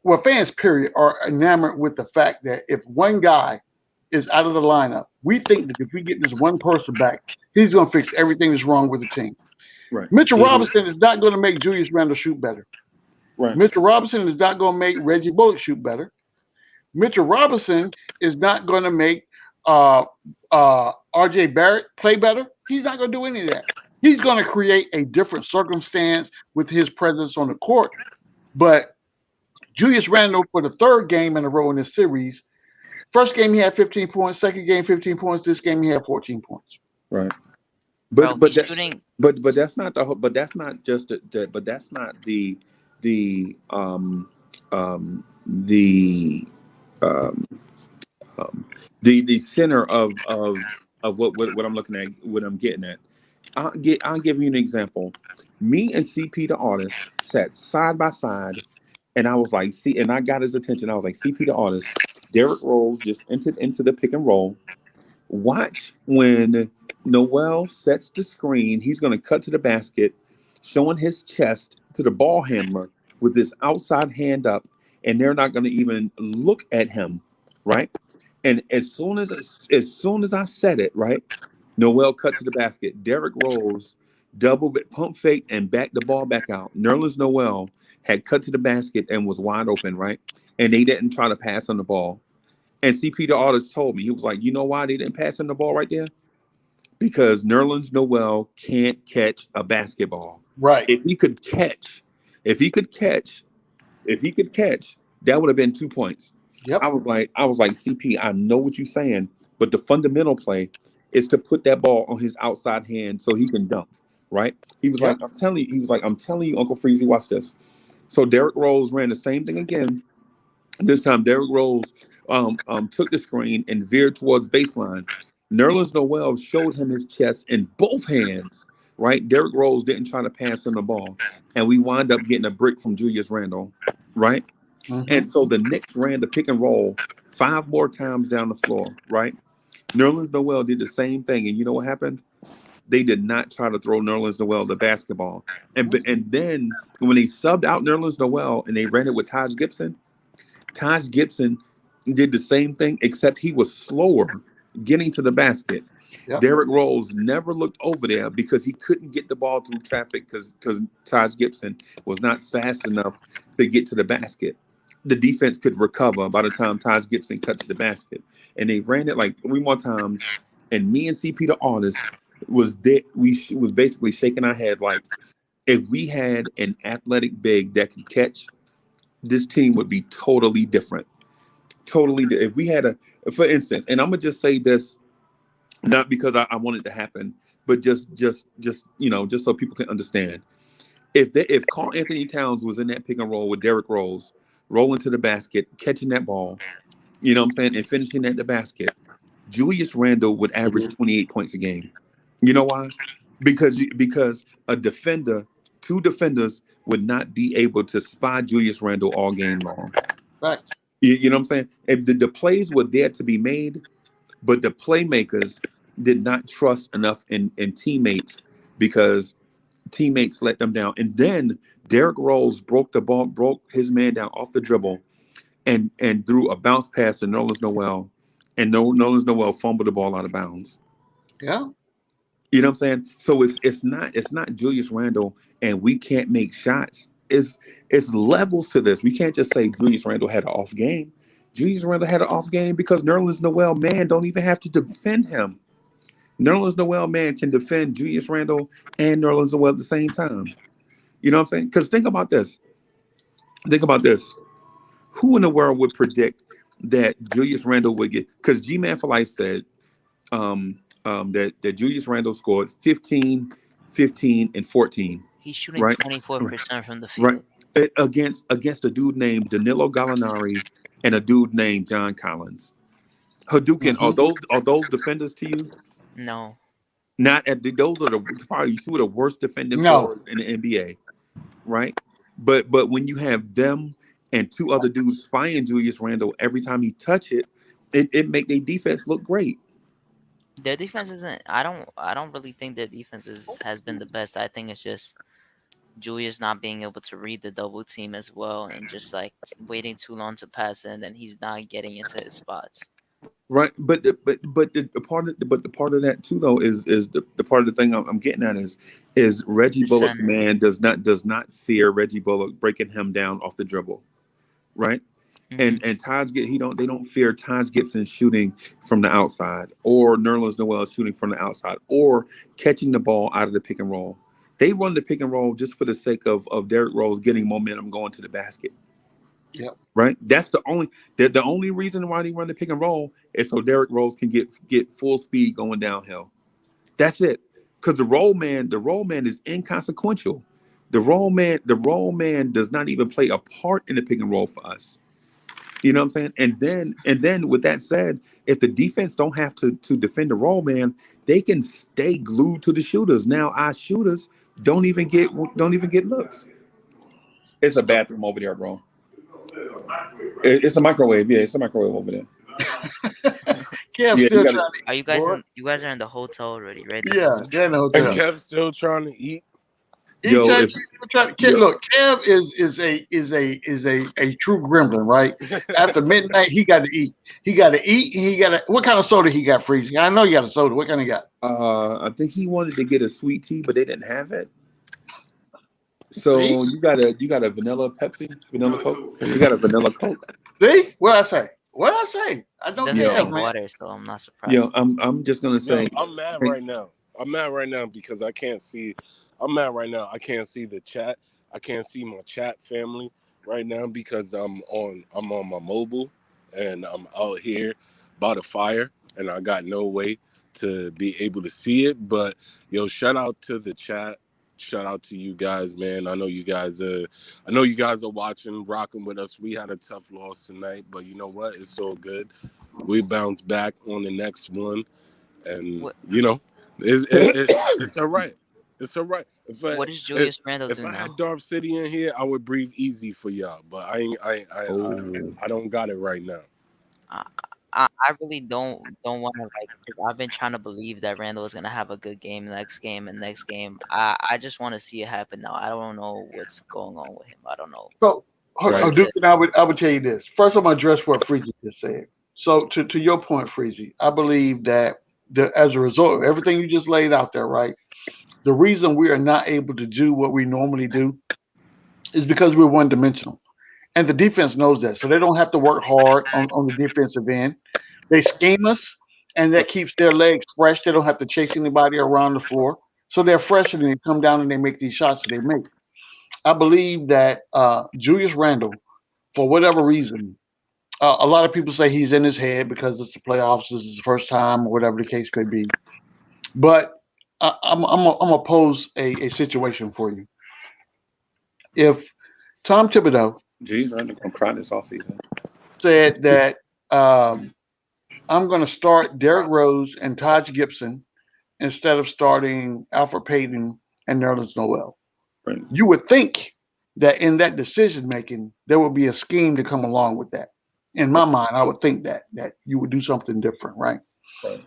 well, fans period, are enamored with the fact that if one guy is out of the lineup, we think that if we get this one person back, he's going to fix everything that's wrong with the team. Right. Mitchell Robinson is not going to make Julius Randle shoot better. Right. Mitchell Robinson is not going to make Reggie Bullock shoot better. Mitchell Robinson is not going to make R.J. Barrett play better. He's not going to do any of that. He's going to create a different circumstance with his presence on the court. But Julius Randle, for the third game in a row in this series, first game he had 15 points, second game 15 points, this game he had 14 points. Right. bro, But he's shooting. but that's not the whole, but that's not just but that's not the um um the um the center of what I'm looking at, what I'm getting at. I'll give you an example. Me and CP the artist sat side by side, and I was like, see, and I got his attention. I was like, CP the artist, Derrick Rose just entered into the pick and roll. Watch when Noel sets the screen, he's going to cut to the basket, showing his chest to the ball handler with this outside hand up, and they're not going to even look at him, right? And as soon as I said it, right, Noel cut to the basket. Derrick Rose double pump fake and back the ball back out. Nerlens Noel had cut to the basket and was wide open, right? And they didn't try to pass on the ball. And CP the artist told me, he was like, you know why they didn't pass him the ball right there? Because Nerlens Noel can't catch a basketball. Right. If he could catch, that would have been 2 points. Yep. I was like, CP, I know what you're saying, but the fundamental play is to put that ball on his outside hand so he can dunk, right? He was like, I'm telling you, Uncle Freezy, watch this. So Derrick Rose ran the same thing again. This time, Derrick Rose took the screen and veered towards baseline. Nerlens Noel showed him his chest in both hands, right? Derrick Rose didn't try to pass him the ball. And we wind up getting a brick from Julius Randle, right? Mm-hmm. And so the Knicks ran the pick and roll 5 more times down the floor, right? Nerlens Noel did the same thing. And you know what happened? They did not try to throw Nerlens Noel the basketball. And then when they subbed out Nerlens Noel and they ran it with Taj Gibson did the same thing, except he was slower getting to the basket. Yep. Derrick Rose never looked over there because he couldn't get the ball through traffic because Taj Gibson was not fast enough to get to the basket. The defense could recover by the time Taj Gibson cut to the basket, and they ran it like three more times. And me and CP the artist was there. Was basically shaking our head like, if we had an athletic big that could catch, this team would be totally different. If we had a, for instance, and I'm gonna just say this, not because I want it to happen, but just just so people can understand. If Carl Anthony Towns was in that pick and roll with Derrick Rose, rolling to the basket, catching that ball, you know what I'm saying, and finishing at the basket, Julius Randle would average Mhm. 28 points a game. You know why? Because a defender, two defenders would not be able to spy Julius Randle all game long. Right. You know what I'm saying? If the plays were there to be made, but the playmakers did not trust enough in teammates because teammates let them down. And then Derrick Rose broke the ball, broke his man down off the dribble, and threw a bounce pass to Nerlens Noel, and Nerlens Noel fumbled the ball out of bounds. Yeah. You know what I'm saying? So it's not Julius Randle and we can't make shots. It's levels to this. We can't just say Julius Randle had an off game. Julius Randle had an off game because Nerlens Noel man don't even have to defend him. Nerlens Noel man can defend Julius Randle and Nerlens Noel at the same time. You know what I'm saying? Because think about this. Think about this. Who in the world would predict that Julius Randle would get? Because G Man for Life said that Julius Randle scored 15, 15, and 14, He's shooting right? 24% from the Right. field. Against a dude named Danilo Gallinari and a dude named John Collins. Hadouken, Hmm. are those defenders to you? No, Not at those are the probably two of the worst defending No. fours in the NBA, right? But when you have them and two other dudes spying Julius Randle every time he touch it, it make their defense look great. their defense isn't. I don't really think their defense has been the best. I think it's just Julius not being able to read the double team as well, and just like waiting too long to pass it, and then he's not getting into his spots. Right, but the part of that too though is the part of the thing I'm getting at is Reggie The Bullock's center. man does not fear Reggie Bullock breaking him down off the dribble, right? Hmm. And they don't fear Taj Gibson shooting from the outside or Nerlens Noel shooting from the outside or catching the ball out of the pick and roll. They run the pick and roll just for the sake of Derrick Rose getting momentum going to the basket. Yep. Right? That's the only reason why they run the pick and roll is so Derrick Rose can get full speed going downhill. That's it. Because the roll man is inconsequential. The roll man does not even play a part in the pick and roll for us. You know what I'm saying? And then with that said, if the defense don't have to defend the roll man, they can stay glued to the shooters. Now our shooters don't even get looks. It's a So bathroom over there, bro. It's a microwave. Yeah, it's a microwave over there. Kev Yeah, you still got it. trying to are eat, you guys boy. in? You guys are in the hotel already, right? This is Yeah, when. they're in the And hotel. Kev still trying to eat. He Yo, just if still trying to yo, look. Kev is a true gremlin, right? After midnight, he got to eat. He got to eat. And he got to. What kind of soda he got freezing? I know you got a soda. What kind he got? I think he wanted to get a sweet tea, but they didn't have it. See, So you got a vanilla Pepsi, vanilla Coke. You got a vanilla Coke. see. What I say? What I say? I He know doesn't Kev, drink Yo, man. water, so I'm not yo, surprised. I'm just gonna Yo, say, I'm mad hey, right now. I'm mad right now because I can't see. I'm mad right now. I can't see the chat. I can't see my chat family right now because I'm on my mobile and I'm out here by the fire and I got no way to be able to see it. But yo, shout out to the chat. Shout out to you guys, man. I know you guys are watching, rocking with us. We had a tough loss tonight, but you know what? It's all good. We bounce back on the next one, and What it's all right. It's all right. If I What does if, Julius Randle if do I had now? Darth City in here, I would breathe easy for y'all. But I ain't, oh, I don't got it right now. I I really don't want to like. 'Cause I've been trying to believe that Randall is gonna have a good game next game and next game. I just want to see it happen now. I don't know what's going on with him. I don't know. So Oh, Right. Duke, and I would tell you this. First, I'm gonna address what Freezy just said. So, to your point, Freezy, I believe that as a result of everything you just laid out there, right? The reason we are not able to do what we normally do is because we're one dimensional, and the defense knows that, so they don't have to work hard on the defensive end. They scheme us, and that keeps their legs fresh. They don't have to chase anybody around the floor, so they're fresh and they come down and they make these shots that they make. I believe that Julius Randle, for whatever reason, a lot of people say he's in his head because it's the playoffs, this is the first time, or whatever the case could be. But I'm gonna pose a situation for you. If Tom Thibodeau Jeez, I'm gonna cry this offseason. said that I'm going to start Derrick Rose and Taj Gibson instead of starting Alfred Payton and Nerlens Noel, Right. you would think that in that decision making there would be a scheme to come along with that. In my mind, I would think that you would do something different, right? Right.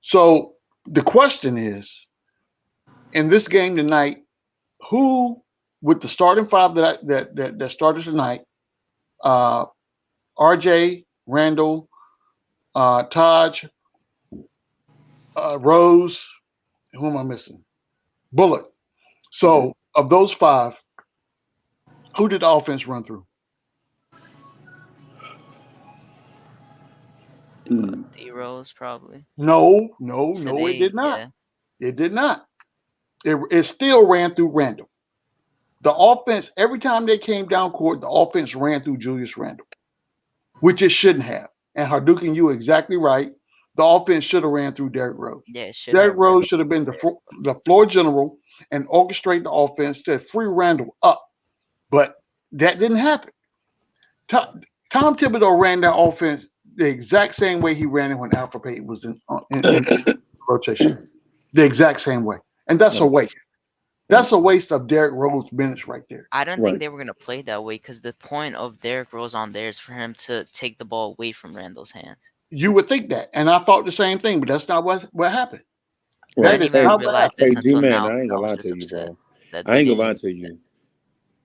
So the question is, in this game tonight, who with the starting five that started tonight, uh, RJ, Randall, Taj, Rose, who am I missing? Bullock. So of those five, who did the offense run through? D Rose probably. No, it did not. Yeah. It did not. It still ran through Randall. The offense, every time they came down court, the offense ran through Julius Randall, which it shouldn't have. And Hardukin, you were exactly right. The offense should have ran through Derrick Rose. Yeah, it should Derrick have ran Rose should have been the floor general and orchestrate the offense to free Randall up. But that didn't happen. Tom Thibodeau ran that offense the exact same way he ran it when Alfred Payton was in rotation. The exact same way. And that's a waste. That's a waste of Derrick Rose minutes right there. I don't Right. think they were gonna play that way because the point of Derrick Rose on there is for him to take the ball away from Randall's hands. You would think that. And I thought the same thing, but that's not what happened. I That didn't is even not what realize happened. this Hey, until G-Man, now. I ain't I gonna was lie just to you, upset bro. that I they ain't gonna lie didn't. to you.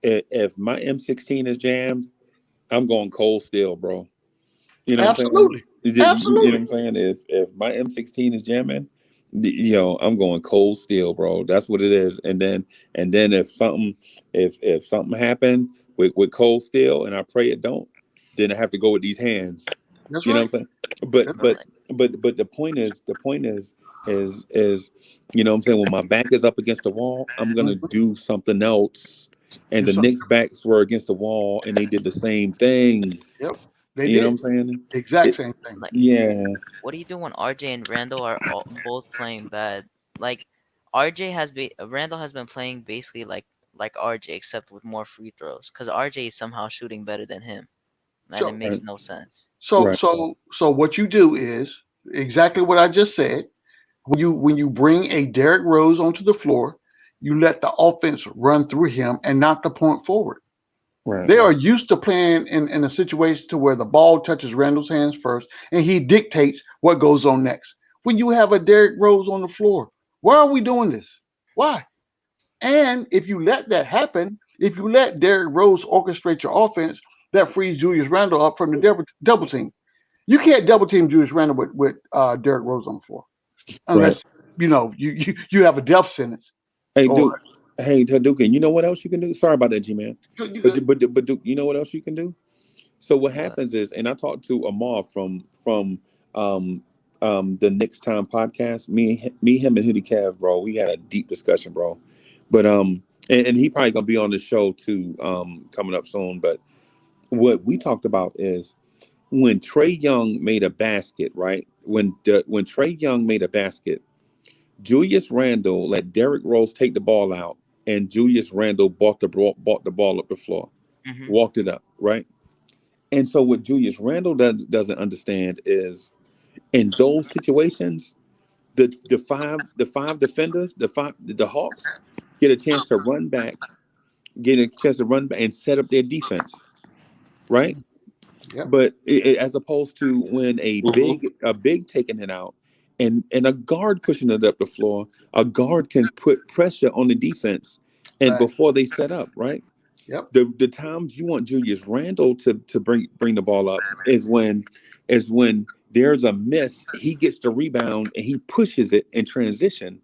If my M16 is jammed, I'm going cold steel, bro. You know what I'm saying? Absolutely. You know what Absolutely. I'm saying? If my M16 is jamming, I'm going cold steel, bro. That's what it is. And then if something happened with cold steel, and I pray it don't, then I have to go with these hands. That's You know right. what I'm saying? But That's but but the point is, you know what I'm saying, when my back is up against the wall, I'm gonna Mhm. do something else. And Do the something. Knicks backs were against the wall and they did the same thing. Yep. They You know did. what I'm saying? The exact It, same thing. Like, yeah. what do you do when RJ and Randall are both playing bad? Like, RJ Randall has been playing basically like RJ except with more free throws because RJ is somehow shooting better than him, and it So makes no sense. so Right. so so what you do is exactly what I just said. When you bring a Derrick Rose onto the floor, you let the offense run through him and not the point forward. Right. They are used to playing in a situation to where the ball touches Randall's hands first and he dictates what goes on next. When you have a Derrick Rose on the floor, why are we doing this? Why? And if you let that happen, if you let Derrick Rose orchestrate your offense, that frees Julius Randle up from the double team. You can't double team Julius Randle with Derrick Rose on the floor Right. unless you have a death sentence. Hey, Or Duke. Hey, Duke, and you know what else you can do? Sorry about that, G-Man. you good. But Duke, you know what else you can do? So what But happens is, and I talked to Amar from um the Next Time podcast. Me, him, and Hoodie Cav, bro. We had a deep discussion, bro. But and he probably gonna be on the show too, coming up soon. But what we talked about is when Trey Young made a basket, right? When Trey Young made a basket, Julius Randle let Derrick Rose take the ball out, and Julius Randle bought the ball up the floor, hmm walked it up, right? And so what Julius Randle doesn't understand is in those situations, the five defenders, the Hawks get a chance to run back, and set up their defense, right? Yep. But as opposed to when a big taking it out and a guard pushing it up the floor, a guard can put pressure on the defense and Facts. before they set up, right? Yep. The times you want Julius Randle to bring the ball up is when there's a miss, he gets the rebound and he pushes it in transition.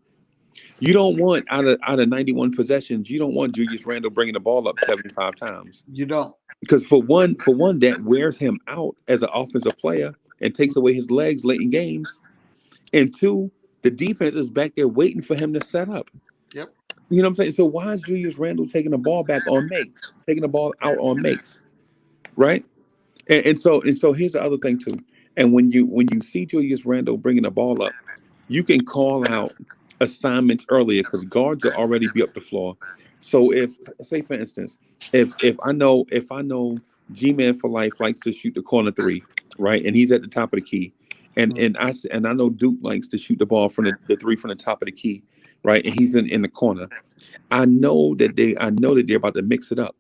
You don't want out of 91 possessions, you don't want Julius Randle bringing the ball up 75 times. You don't. Because for one, that wears him out as an offensive player and takes away his legs late in games. And two, the defense is back there waiting for him to set up. Yep. You know what I'm saying? So why is Julius Randle taking the ball back on makes, taking the ball out on makes, right? And so here's the other thing too. And when you see Julius Randle bringing the ball up, you can call out assignments earlier because guards will already be up the floor. So if, say for instance, if I know G-Man for life likes to shoot the corner three, right, and he's at the top of the key, and I know Duke likes to shoot the ball from the three from the top of the key, right, and he's in the corner. I know that they're about to mix it up.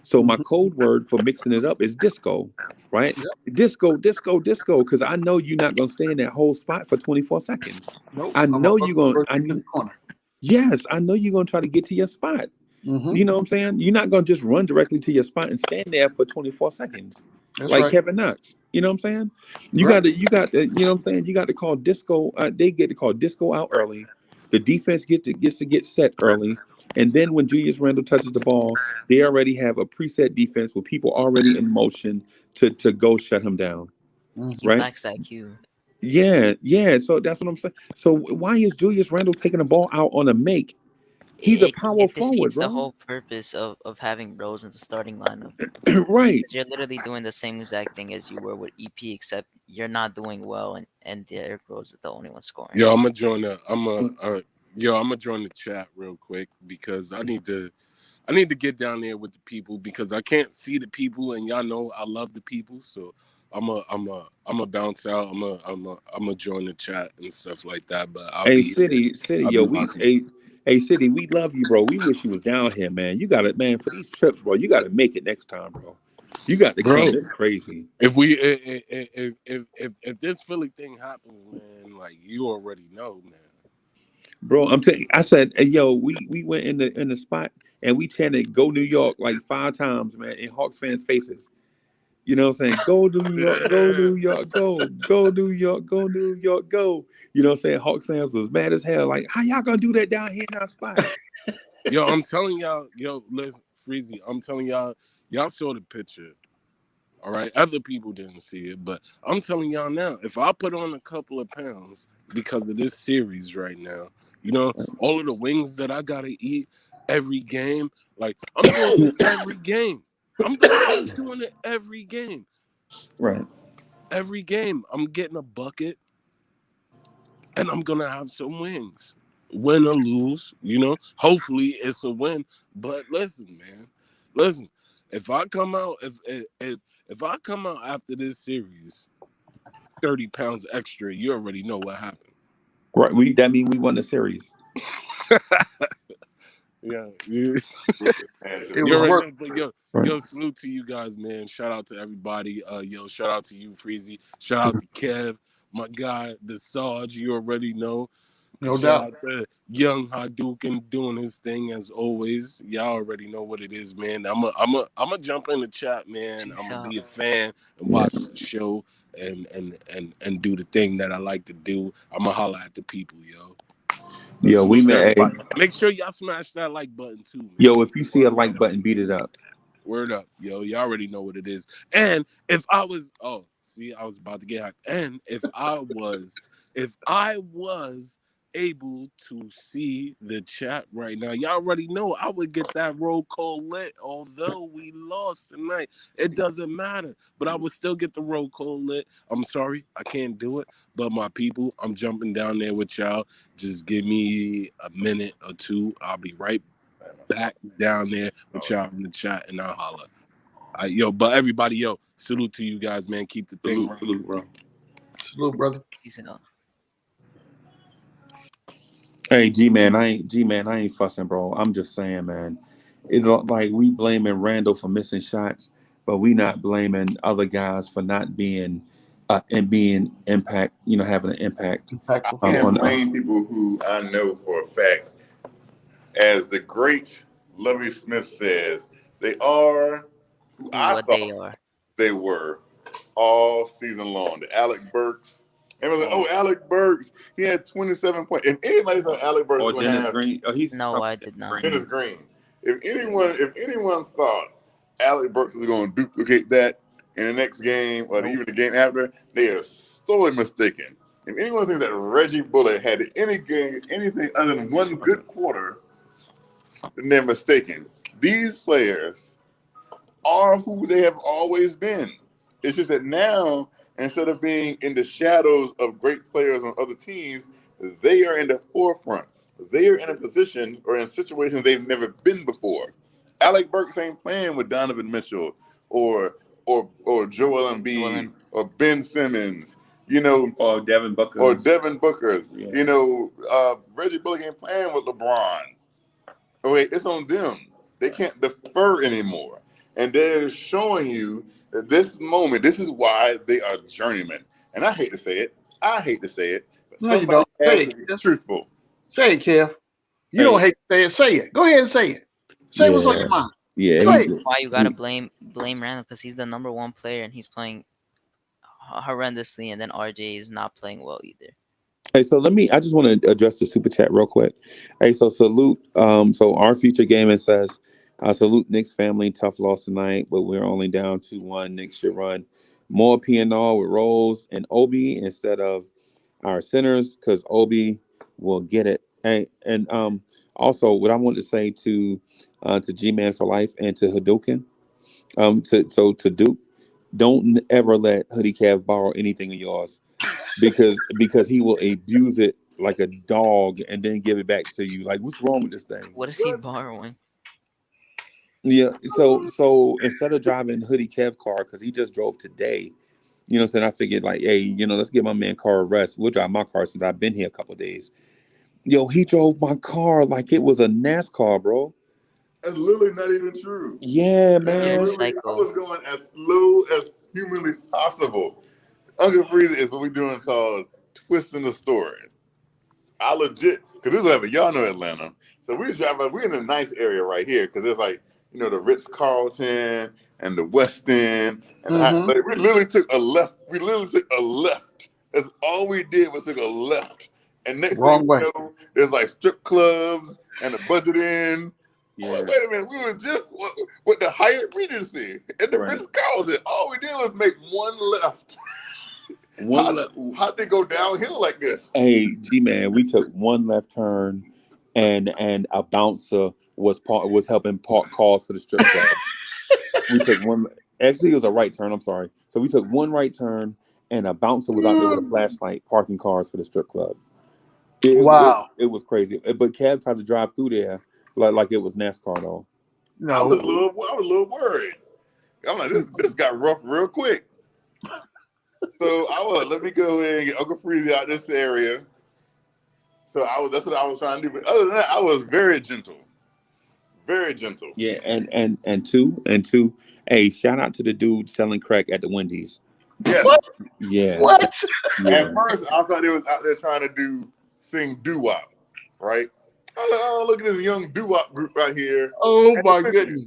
So my Mhm. code word for mixing it up is disco, right? Yep. Disco, disco, disco, because I know you're not gonna stay in that whole spot for 24 seconds. Nope. I I'm gonna know you're gonna. rotate to the corner. Yes, I know you're gonna try to get to your spot. Mm-hmm. You know what I'm saying? You're not gonna just run directly to your spot and stand there for 24 seconds That's like right. Kevin Knox. You know what I'm saying? You Right. got to, you know what I'm saying? You got to call disco. They get to call disco out early. The defense gets to get set early, and then when Julius Randle touches the ball, they already have a preset defense with people already in motion to go shut him down. He Mm-hmm. Right? lacks IQ. Yeah, yeah. So that's what I'm saying. So why is Julius Randle taking the ball out on a make? He's a power It forward, defeats the bro. whole purpose of having Rose in the starting lineup Right. because you're literally doing the same exact thing as you were with EP, except you're not doing well, and Derrick Rose is the only one scoring. Yo, I'm gonna join the. I'm gonna join the chat real quick because I need to get down there with the people because I can't see the people, and y'all know I love the people. So I'm a bounce out. I'm a join the chat and stuff like that. But I'll Hey, be here. city, I'll yo, be we, watching. hey, city, we love you, bro. We wish you was down here, man. You got it, man. For these trips, bro, you got to make it next time, bro. You got to come. Bro, It's crazy, if we if this Philly thing happens, man, like you already know, man. bro. I'm telling. I said, hey, yo, we went in the spot and we chanted "Go New York" like 5 times, man, in Hawks fans' faces. You know what I'm saying? Go New York, go New York, go New York, go New York, go. You know what I'm saying? Hawks fans was mad as hell. Like, how y'all gonna do that down here in our spot? Yo, I'm telling y'all, listen, Freezy, I'm telling y'all saw the picture. All right, other people didn't see it, but I'm telling y'all now, if I put on a couple of pounds because of this series right now, all of the wings that I gotta eat every game, like I'm doing it every game. I'm doing it every game. Right. Every game, I'm getting a bucket and I'm gonna have some wings. Win or lose, hopefully it's a win. But listen, man, listen. If I come out, if I come out after this series 30 pounds extra, you already know what happened. Right. That mean we won the series. Yeah, you, And It you was already work. know. But Right. salute to you guys, man. Shout out to everybody. Shout out to you, Freezy. Shout out to Kev, my guy, the Sarge. You already know. No Shout doubt. out to Young Hadouken doing his thing as always. Y'all already know what it is, man. I'm a jump in the chat, man. I'm Peace gonna out. be a fan and Yeah. watch the show and do the thing that I like to do. I'm gonna holler at the people, yo. Yo, we Salute to met. Hey, everybody. Make sure y'all smash that like button too, man. yo, if you see a like button, beat it up. Word up, yo. You already know what it is. And if I was, see, I was about to get hacked. And if I was able to see the chat right now, y'all already know I would get that roll call lit. Although we lost tonight, it doesn't matter. But I would still get the roll call lit. I'm sorry, I can't do it. But my people, I'm jumping down there with y'all. Just give me a minute or two. I'll be right back down there with y'all in the chat and I'll holler. But everybody, salute to you guys, man. Keep the thing Salute, running. salute, bro. Salute, brother. Peace out. Hey, G man, I ain't fussing, bro. I'm just saying, man. It's like we blaming Randall for missing shots, but we not blaming other guys for not being and being impact. Having an impact I Impactful. can't on. blame people who I know for a fact, as the great Lovie Smith says, They are who I what they thought are. they were all season long. The Alec Burks. And we're like, oh, Alec Burks, he had 27 points. If anybody thought Alec Burks Or was going to Dennis have Green. Oh, he's No, talking I about did not. Dennis Green, if anyone thought Alec Burks was going to duplicate that in the next game or even the game after, they are sorely mistaken. If anyone thinks that Reggie Bullock had anything other than one good quarter, then they're mistaken. These players are who they have always been. It's just that now, instead of being in the shadows of great players on other teams, they are in the forefront. They are in a position or in situations they've never been before. Alec Burks ain't playing with Donovan Mitchell or Joel Embiid or Ben Simmons, or Devin Booker. or Devin Booker's. Yeah. Reggie Bullock ain't playing with LeBron. Oh, wait, it's on them. They can't defer anymore. And they're showing you that this moment, this is why they are journeymen. And I hate to say it. But No, you somebody don't. has Say to it. be truthful. Say it, Kev. You Hey. don't hate to say it. Say it. Go ahead and say it. Say what's on your mind. Yeah, Go ahead. Why you gotta blame Randall because he's the number one player and he's playing horrendously, and then RJ is not playing well either. Hey, so I just want to address the super chat real quick. Hey, so salute. So our future gamer says, salute Knicks family. Tough loss tonight, but we're only down 2-1. Knicks should run more P&R with Rose and Obi instead of our centers because Obi will get it. Hey, and also what I want to say to G-Man for Life and to Hadouken, to Duke, don't ever let Hoodie Cav borrow anything of yours. Because he will abuse it like a dog and then give it back to you. Like, what's wrong with this thing? What is he borrowing? Yeah. So instead of driving Hoodie Kev car, because he just drove today, you know what I'm saying? I figured like, hey, let's give my man car a rest. We'll drive my car since I've been here a couple of days. Yo, he drove my car like it was a NASCAR, bro. That's literally not even true. Yeah, And man. literally, I was going as slow as humanly possible. Uncle Freezer is what we're doing called twisting the story. I legit, because this is what happened. Y'all know Atlanta. So we was driving, we're in a nice area right here because there's like, the Ritz-Carlton and the West End. And we literally took a left. That's all we did was took a left. And next thing you know, there's like strip clubs and the Budget Inn. Yeah. Wait a minute, we was just with the Hyatt Regency and the Ritz-Carlton. All we did was make one left. How'd they go downhill like this? Hey, G-Man, we took one left turn, and a bouncer was helping park cars for the strip club. We took one. Actually, it was a right turn. I'm sorry. So we took one right turn, and a bouncer was out there with a flashlight parking cars for the strip club. It was crazy. But Cab tried to drive through there like it was NASCAR though. No. I was a little worried. I'm like, this got rough real quick. So let me go ahead and get Uncle Freezy out this area. So that's what I was trying to do. But other than that, I was very gentle. Very gentle. Yeah, and two. Hey, shout out to the dude selling crack at the Wendy's. Yes. What? Yeah. What? Yeah. At first, I thought they was out there trying to sing doo-wop, right? I was like, oh, look at this young doo-wop group right here. Oh, my goodness.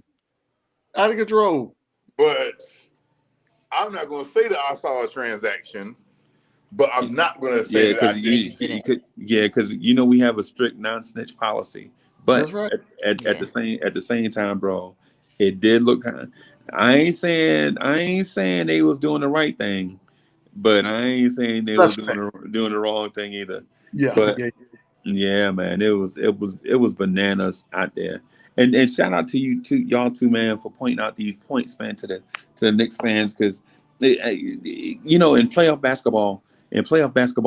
Out of control. But I'm not going to say that I saw a transaction, but I'm not going to say that I didn't. Because we have a strict non-snitch policy. But that's right. at the same time, bro, it did look kind of. I ain't saying they was doing the right thing, but I ain't saying they was doing the wrong thing either. Yeah. But yeah, man, it was bananas out there. And shout out to y'all two, man, for pointing out these points, man, to the Knicks fans, because in playoff basketball,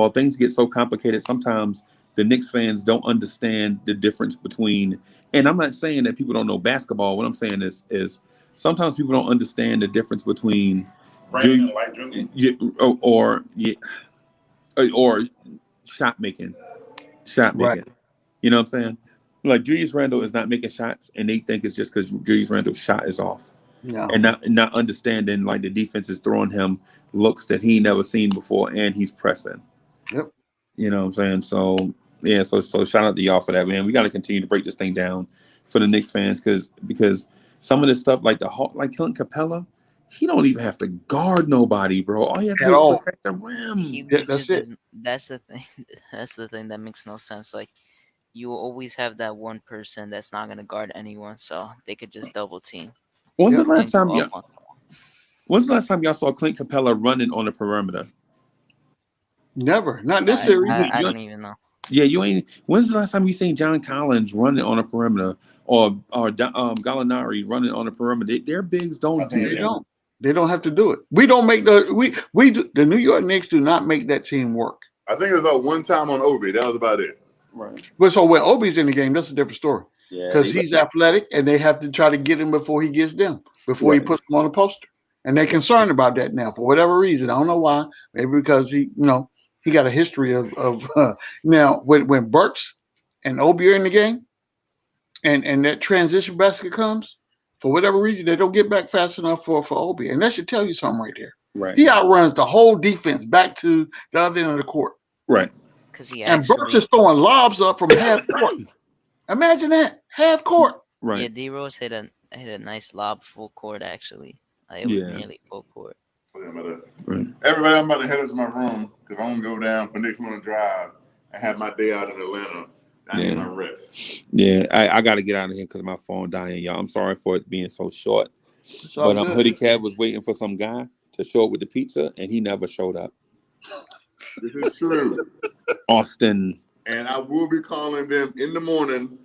things get so complicated. Sometimes the Knicks fans don't understand the difference between. And I'm not saying that people don't know basketball. What I'm saying is sometimes people don't understand the difference between or shot making. Right. You know what I'm saying? Like Julius Randle is not making shots, and they think it's just because Julius Randle's shot is off. No. And not understanding like the defense is throwing him looks that he never seen before, and he's pressing. Yep. You know what I'm saying? So yeah, so shout out to y'all for that, man. We got to continue to break this thing down for the Knicks fans because some of the stuff like like Clint Capella, he don't even have to guard nobody, bro. All you have to At do is all. protect the rim. He Yeah, just that's it. doesn't. That's the thing. That's the thing that makes no sense. Like you will always have that one person that's not gonna guard anyone, so they could just double team When's the Yep. last and go time up y'all? on someone. When's the last time y'all saw Clint Capella running on the perimeter? Never. Not this series. I don't even know. Yeah, you ain't. When's the last time you seen John Collins running on a perimeter or Gallinari running on a perimeter? Their bigs don't do They that. don't. They don't have to do it. We don't make the New York Knicks do not make that team work. I think it was about one time on Obi. That was about it. Right. But so when Obi's in the game, that's a different story. Yeah. Because he's athletic and they have to try to get him before he gets them, before he Right. puts them on the poster. And they're concerned about that now for whatever reason. I don't know why. Maybe because he got a history of now when Burks and Obi are in the game and that transition basket comes, for whatever reason, they don't get back fast enough for Obi. And that should tell you something right there. Right. He outruns the whole defense back to the other end of the court. Right. Because he And Burks actually, is throwing lobs up from half court. Imagine that. Half court. yeah, Right. D Rose hit a nice lob full court actually. Like, it was Yeah. nearly full court. Right. Everybody, I'm about to head up to my room because I'm gonna go down for next morning drive and have my day out in Atlanta. I need my rest. Yeah. I got to get out of here because my phone dying, y'all. I'm sorry for it being so short. It's all But good. Hoodie Cab was waiting for some guy to show up with the pizza, and he never showed up. This is true. Austin. And I will be calling them in the morning.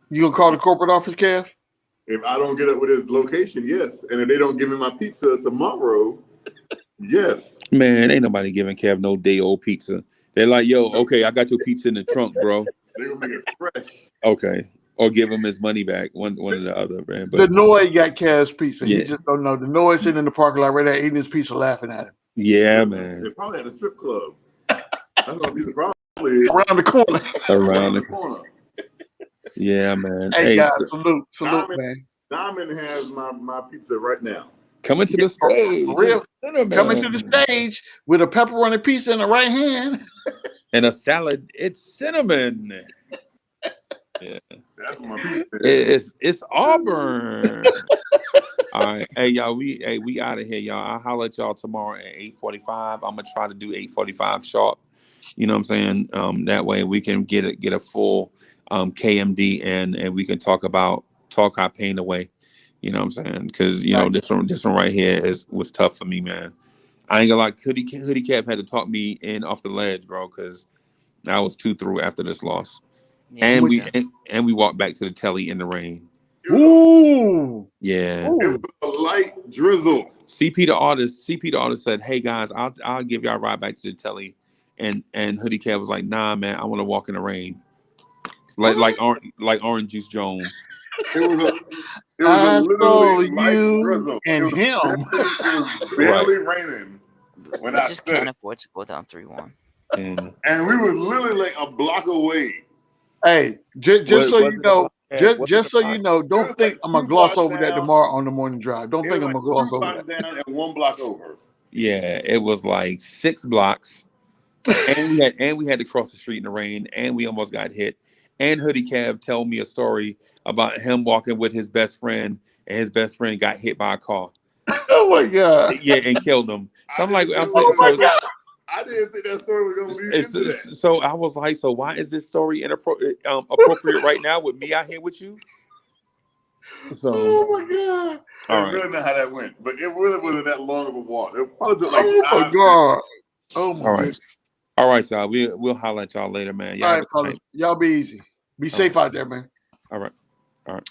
You gonna call the corporate office, Kev? If I don't get up with his location, yes. And if they don't give me my pizza tomorrow, yes. Man, ain't nobody giving Kev no day old pizza. They're like, yo, okay, I got your pizza in the trunk, bro. They're gonna make it fresh. Okay. Or give him his money back, one or the other, man. The But Noy got Kev's pizza. Yeah. He just don't know. The Noy sitting in the parking lot right there eating his pizza, laughing at him. yeah, man. They're probably at a strip club. That's what people probably is. Around the corner. Around the corner. Yeah, man. Hey, guys, so salute, Diamond- man. Diamond has my pizza right now. coming to the stage. For real. Cinnamon. Coming to the stage with a pepperoni pizza in the right hand. And a salad. It's cinnamon. Yeah. That's what my pizza is. It's Auburn. All right. Hey, y'all, we out of here, y'all. I'll holler at y'all tomorrow at 8:45. I'm gonna try to do 8:45 sharp. You know what I'm saying? That way we can get a full KMD and we can talk our pain away. You know what I'm saying? Because this one right here was tough for me, man. I ain't gonna lie, Hoodie Cap had to talk me in off the ledge, bro, because I was too through after this loss. Yeah, And yeah. we walked back to the telly in the rain. Ooh. Yeah. Ooh. It was a light drizzle. CP the artist said, "Hey guys, I'll give y'all a ride back to the telly," and Hoodie Cat was like, "Nah, man, I want to walk in the rain, like Orange Juice Jones." It was I a saw literally light you drizzle. and It him. was barely raining when We I just said can't it. afford to go down 3-1. Yeah. And we were literally like a block away. Hey, just Was so it you a know, block? Was it just a so block? you know, It don't was think like I'm gonna 2 gloss blocks over that down. tomorrow on the morning drive. Don't It think was I'm like gonna gloss 2 over blocks that. down and 1 block over. Yeah, it was like 6 blocks, and we had to cross the street in the rain, and we almost got hit. And Hoodie Cab told me a story about him walking with his best friend, and his best friend got hit by a car. Oh my god! Yeah, and killed him. So I'm saying, Oh my god! I didn't think that story was going to lead into that. so I was like, so why is this story appropriate right now with me out here with you? So Oh my god! all I right, really know how that went, but it really wasn't that long of a walk. It probably took like Oh my 5 minutes. god! Oh my all right, goodness! all right, y'all. We'll holler at y'all later, man. Y'all All have right, a good fellas, night. y'all be easy. Be safe out there, man. All right.